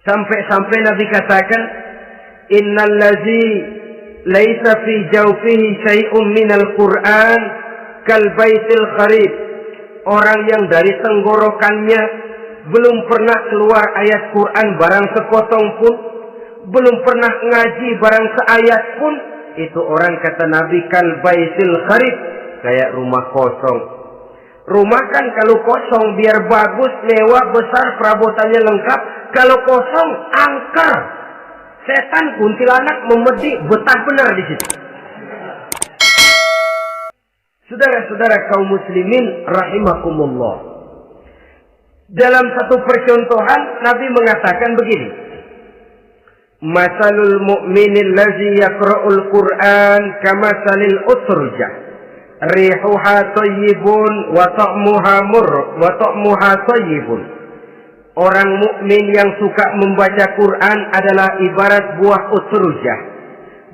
Sampai-sampai Nabi katakan, innal ladzi laisa fi jawfihi syai'un minal Qur'an kal baitil kharib. Orang yang dari tenggorokannya belum pernah keluar ayat Quran barang sepotong pun, belum pernah ngaji barang seayat pun, itu orang kata Nabi kal baitil kharib, kayak rumah kosong. Rumah kan kalau kosong biar bagus, mewah, besar, perabotannya lengkap. Kalau kosong, angker. Setan, kuntilanak, memedi, betah benar di situ. Saudara-saudara kaum muslimin rahimakumullah. Dalam satu percontohan Nabi mengatakan begini. Masalul mu'minil ladzi yaqra'ul Qur'an kamasalil utrujah. Rihuha thayyibun wa ta'muha thayyibun. Orang mukmin yang suka membaca Quran adalah ibarat buah utrujah.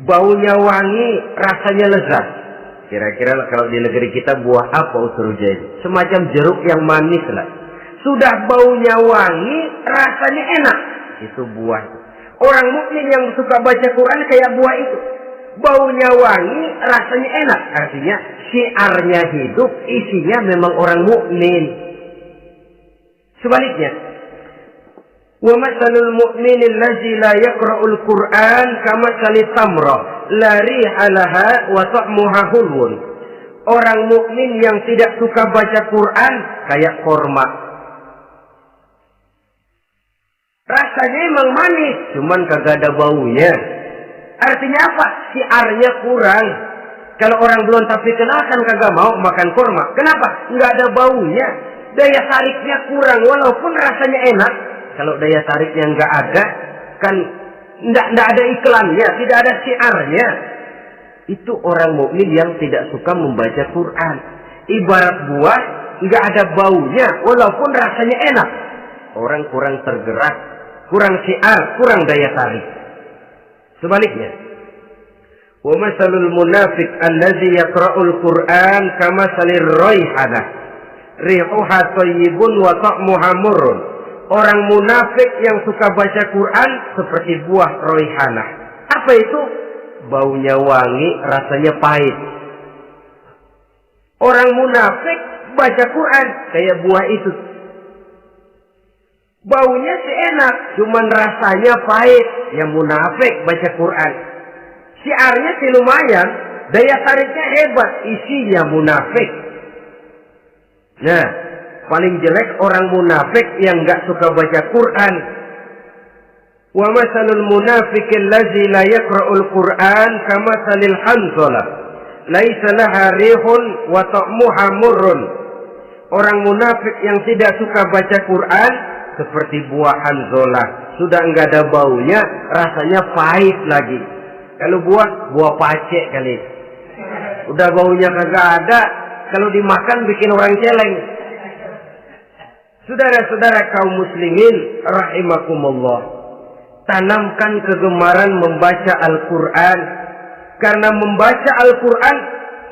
Baunya wangi, rasanya lezat. Kira-kira kalau di negeri kita buah apa utrujah itu? Semacam jeruk yang manis lah. Sudah baunya wangi, rasanya enak. Itu buah. Orang mukmin yang suka baca Quran kayak buah itu. Baunya wangi, rasanya enak. Artinya syiarnya hidup, isinya memang orang mukmin. Sebaliknya, wa masalul mu'minil ladzi la yaqra'ul Qur'an kamasali tamrah la riha laha wa ta'muha hulwun. Orang mukmin yang tidak suka baca Quran kayak korma. Rasanya emang manis, cuman kagak ada baunya. Artinya apa? Syiarnya kurang. Kalau orang belum tapi kenal kan kagak mau makan kurma. Kenapa? Nggak ada baunya. Daya tariknya kurang. Walaupun rasanya enak. Kalau daya tariknya nggak ada, kan nggak ada iklannya, tidak ada syiarnya. Itu orang mukmin yang tidak suka membaca Quran. Ibarat buah, nggak ada baunya, walaupun rasanya enak. Orang kurang tergerak, kurang syiar, kurang daya tarik. Sebaliknya, wa masalul munafiq allazi yaqra'ul Qur'an kamasalir raihanah rihuha thayyibun wa ta'muha murrun. Orang munafik yang suka baca Quran seperti buah raihanah. Apa itu? Baunya wangi, rasanya pahit. Orang munafik baca Quran kayak buah itu. Baunya sih enak, cuman rasanya pahit. Yang munafik baca Quran. Syiarnya sih lumayan, daya tariknya hebat, isinya munafik. Nah, paling jelek orang munafik yang enggak suka baca Quran. Wa masalul munafiqil ladzi la yaqra'ul Qur'an kamasalil hanzalah. Laisa laha rihun wa ta'muha murrun. Orang munafik yang tidak suka baca Quran seperti buah hanzalah. Sudah enggak ada baunya, rasanya pahit lagi. Kalau buah pacek kali. Udah baunya kagak ada, kalau dimakan bikin orang celeng. Saudara-saudara kaum muslimin rahimakumullah, tanamkan kegemaran membaca Al-Qur'an, karena membaca Al-Qur'an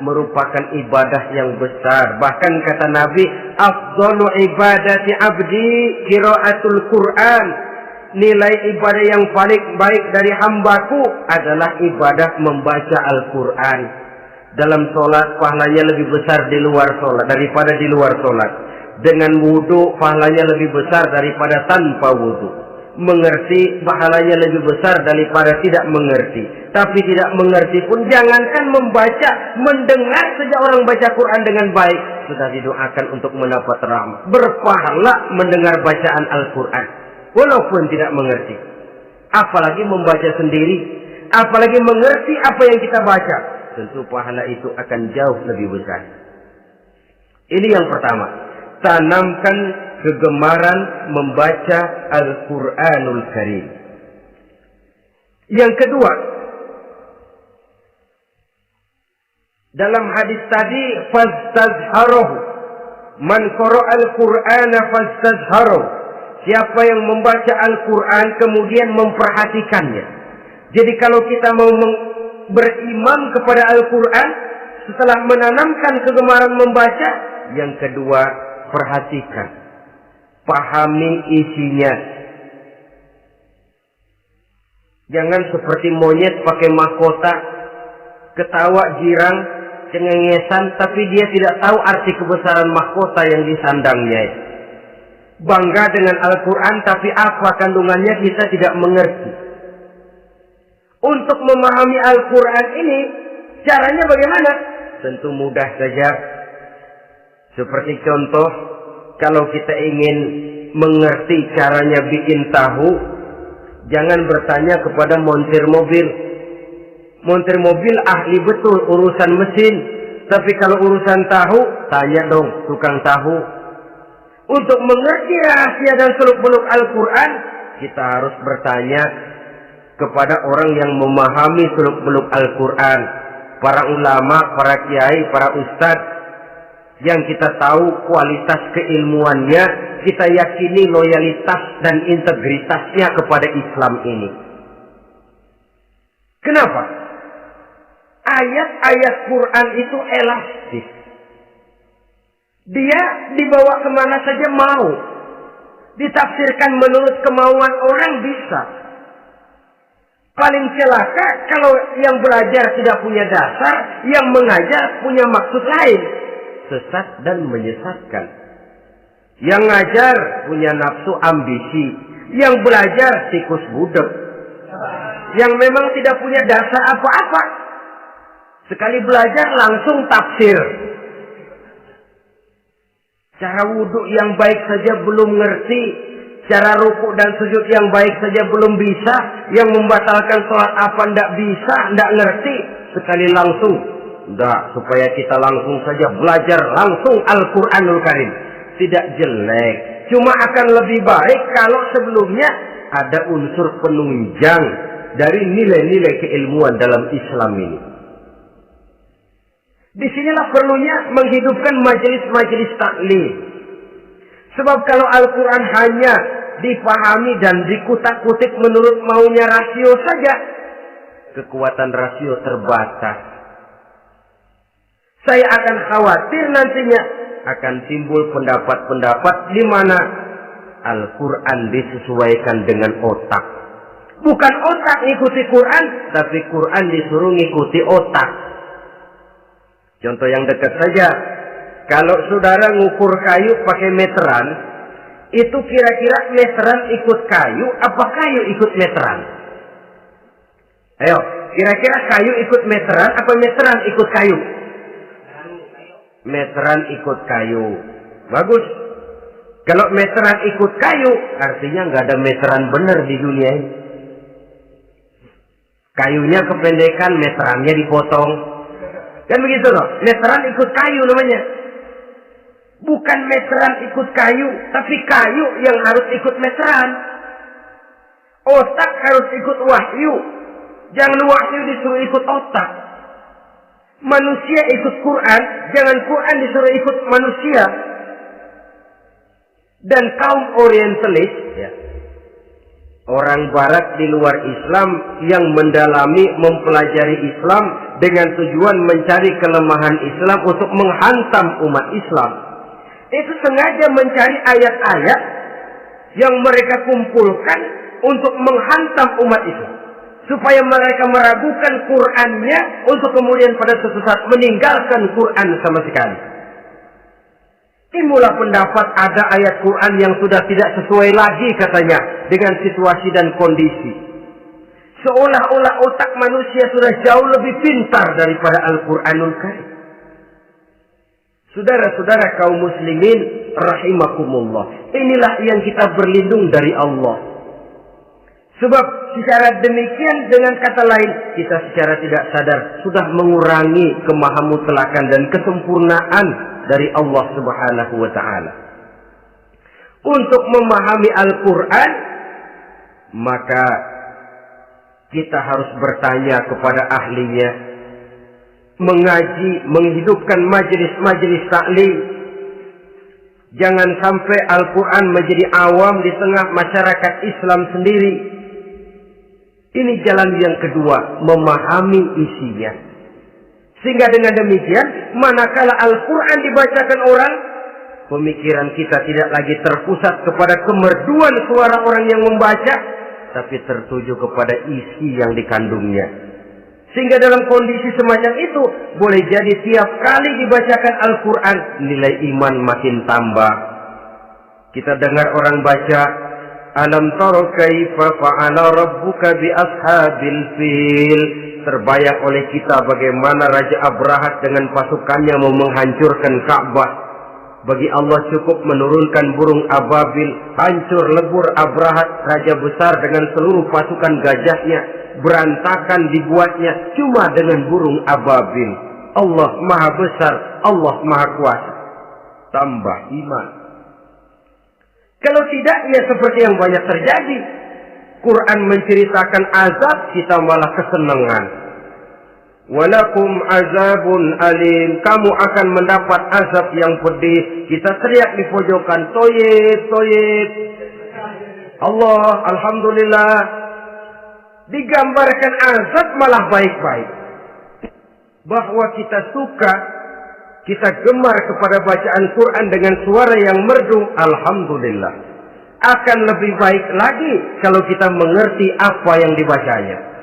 merupakan ibadah yang besar. Bahkan kata Nabi, afdalu ibadati abdi qiraatul Qur'an. Nilai ibadah yang paling baik dari hambaku adalah ibadah membaca Al-Qur'an. Dalam sholat pahalanya lebih besar di luar sholat daripada di luar sholat. Dengan wudu pahalanya lebih besar daripada tanpa wudu. Mengerti pahalanya lebih besar daripada tidak mengerti. Tapi tidak mengerti pun jangankan membaca, mendengar saja orang baca Quran dengan baik sudah didoakan untuk mendapat rahmat. Berpahala mendengar bacaan Al-Quran walaupun tidak mengerti. Apalagi membaca sendiri, apalagi mengerti apa yang kita baca, tentu pahala itu akan jauh lebih besar. Ini yang pertama, tanamkan kegemaran membaca Al-Quranul Karim. Yang kedua, dalam hadis tadi, fastazharuhu, man qara'a al-Qur'ana fastazharuhu. Siapa yang membaca Al-Quran kemudian memperhatikannya. Jadi kalau kita mau berimam kepada Al-Quran, setelah menanamkan kegemaran membaca, yang kedua, perhatikan, pahami isinya. Jangan seperti monyet pakai mahkota, ketawa girang, cengengesan, tapi dia tidak tahu arti kebesaran mahkota yang disandangnya. Bangga dengan Al-Quran, tapi apa kandungannya kita tidak mengerti. Untuk memahami Al-Quran ini, caranya bagaimana? Tentu mudah saja. Seperti contoh, kalau kita ingin mengerti caranya bikin tahu, jangan bertanya kepada montir mobil. Montir mobil ahli betul urusan mesin, tapi kalau urusan tahu, tanya dong tukang tahu. Untuk mengerti rahasia dan seluk-beluk Al-Quran, kita harus bertanya kepada orang yang memahami seluk-beluk Al-Quran, para ulama, para kiai, para ustadz, yang kita tahu kualitas keilmuannya, kita yakini loyalitas dan integritasnya kepada Islam ini. Kenapa? Ayat-ayat Quran itu elastis. Dia dibawa kemana saja mau. Ditafsirkan menurut kemauan orang bisa. Paling celaka kalau yang belajar tidak punya dasar, yang mengajar punya maksud lain. Sesat dan menyesatkan. Yang ngajar punya nafsu ambisi, yang belajar tikus budak, yang memang tidak punya dasar apa-apa. Sekali belajar langsung tafsir. Cara wudhu yang baik saja belum ngerti, cara rukuk dan sujud yang baik saja belum bisa, yang membatalkan sholat apa ndak bisa, ndak ngerti. Sekali langsung, ndak, supaya kita langsung saja belajar langsung Al-Quranul Karim. Tidak jelek, cuma akan lebih baik kalau sebelumnya ada unsur penunjang dari nilai-nilai keilmuan dalam Islam ini. Disinilah perlunya menghidupkan majelis-majelis taklim. Sebab kalau Al-Quran hanya dipahami dan dikutak-kutik menurut maunya rasio saja, kekuatan rasio terbatas. Saya akan khawatir nantinya akan timbul pendapat-pendapat di mana Al-Quran disesuaikan dengan otak. Bukan otak ngikuti Quran, tapi Quran disuruh ngikuti otak. Contoh yang dekat saja, kalau saudara ngukur kayu pakai meteran, itu kira-kira meteran ikut kayu, apa kayu ikut meteran? Ayo, kira-kira kayu ikut meteran, apa meteran ikut kayu? Meteran ikut kayu. Bagus. Kalau meteran ikut kayu, artinya nggak ada meteran benar di dunia ini. Kayunya kependekan, meterannya dipotong. Kan begitu loh. Meteran ikut kayu namanya. Bukan meteran ikut kayu, tapi kayu yang harus ikut meteran. Otak harus ikut wahyu. Jangan wahyu disuruh ikut otak. Manusia ikut Quran, jangan Quran disuruh ikut manusia. Dan kaum orientalis, ya, orang barat di luar Islam yang mendalami, mempelajari Islam dengan tujuan mencari kelemahan Islam untuk menghantam umat Islam. Itu sengaja mencari ayat-ayat yang mereka kumpulkan untuk menghantam umat Islam. Supaya mereka meragukan Qur'annya untuk kemudian pada suatu saat meninggalkan Qur'an sama sekali. Timbullah pendapat ada ayat Qur'an yang sudah tidak sesuai lagi katanya dengan situasi dan kondisi. Seolah-olah otak manusia sudah jauh lebih pintar daripada Al-Qur'anul Karim. Saudara-saudara kaum muslimin rahimakumullah. Inilah yang kita berlindung dari Allah. Sebab secara demikian dengan kata lain kita secara tidak sadar sudah mengurangi kemahamutlakan dan kesempurnaan dari Allah Subhanahu wa taala. Untuk memahami Al-Qur'an maka kita harus bertanya kepada ahlinya, mengaji, menghidupkan majelis-majelis taklim. Jangan sampai Al-Quran menjadi awam di tengah masyarakat Islam sendiri. Ini jalan yang kedua, memahami isinya. Sehingga dengan demikian, manakala Al-Quran dibacakan orang, pemikiran kita tidak lagi terpusat kepada kemerduan suara orang yang membaca, tapi tertuju kepada isi yang dikandungnya. Sehingga dalam kondisi semacam itu, boleh jadi tiap kali dibacakan Al-Quran, nilai iman makin tambah. Kita dengar orang baca, Alam tara kaifa fa'ala rabbuka bi ashabil fil. Terbayang oleh kita bagaimana Raja Abrahat dengan pasukannya mau menghancurkan Ka'bah. Bagi Allah cukup menurunkan burung ababil, hancur lebur Abrahat, raja besar dengan seluruh pasukan gajahnya, berantakan dibuatnya cuma dengan burung ababil. Allah Maha Besar, Allah Maha Kuasa. Tambah iman. Kalau tidak, ya seperti yang banyak terjadi. Quran menceritakan azab, kita malah kesenangan. Walakum azabun alim. Kamu akan mendapat azab yang pedih. Kita teriak di pojokan, toyib, toyib. Allah, alhamdulillah. Digambarkan azab malah baik-baik. Bahwa kita suka, kita gemar kepada bacaan Quran dengan suara yang merdu, alhamdulillah. Akan lebih baik lagi kalau kita mengerti apa yang dibacanya.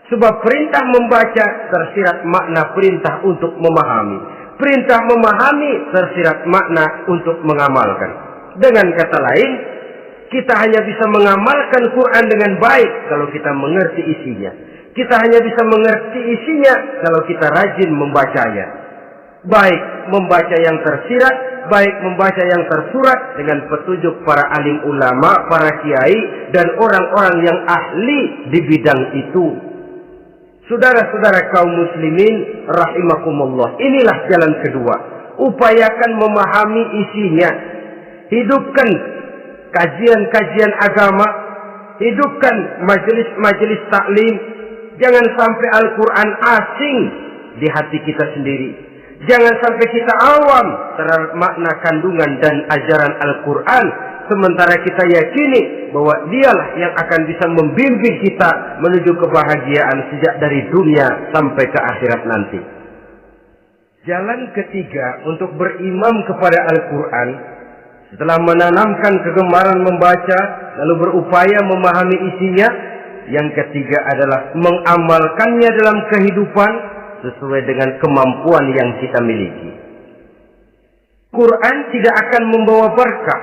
Sebab perintah membaca tersirat makna perintah untuk memahami. Perintah memahami tersirat makna untuk mengamalkan. Dengan kata lain, kita hanya bisa mengamalkan Quran dengan baik kalau kita mengerti isinya. Kita hanya bisa mengerti isinya kalau kita rajin membacanya. Baik membaca yang tersirat, baik membaca yang tersurat dengan petunjuk para alim ulama, para kiai, dan orang-orang yang ahli di bidang itu. Saudara-saudara kaum muslimin rahimakumullah, inilah jalan kedua. Upayakan memahami isinya. Hidupkan kajian-kajian agama, hidupkan majelis-majelis taklim. Jangan sampai Al-Quran asing di hati kita sendiri. Jangan sampai kita awam terhadap makna kandungan dan ajaran Al-Quran, sementara kita yakini bahwa dialah yang akan bisa membimbing kita menuju kebahagiaan sejak dari dunia sampai ke akhirat nanti. Jalan ketiga untuk berimam kepada Al-Quran, setelah menanamkan kegemaran membaca, lalu berupaya memahami isinya, yang ketiga adalah mengamalkannya dalam kehidupan sesuai dengan kemampuan yang kita miliki. Quran tidak akan membawa berkah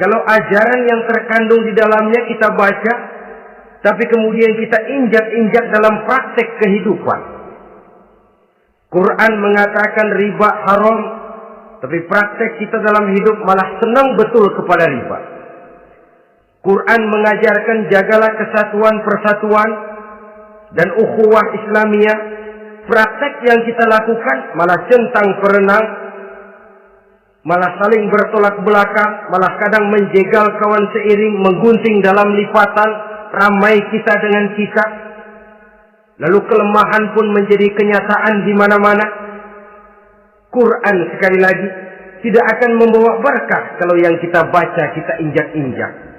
kalau ajaran yang terkandung di dalamnya kita baca, tapi kemudian kita injak-injak dalam praktek kehidupan. Quran mengatakan riba haram, tapi praktek kita dalam hidup malah senang betul kepada riba. Quran mengajarkan jagalah kesatuan persatuan dan ukhuwah Islamiyah. Praktek yang kita lakukan malah centang perenang, malah saling bertolak belakang, malah kadang menjegal kawan seiring, menggunting dalam lipatan, ramai kita dengan kita. Lalu kelemahan pun menjadi kenyataan di mana-mana. Quran sekali lagi tidak akan membawa berkah kalau yang kita baca kita injak-injak.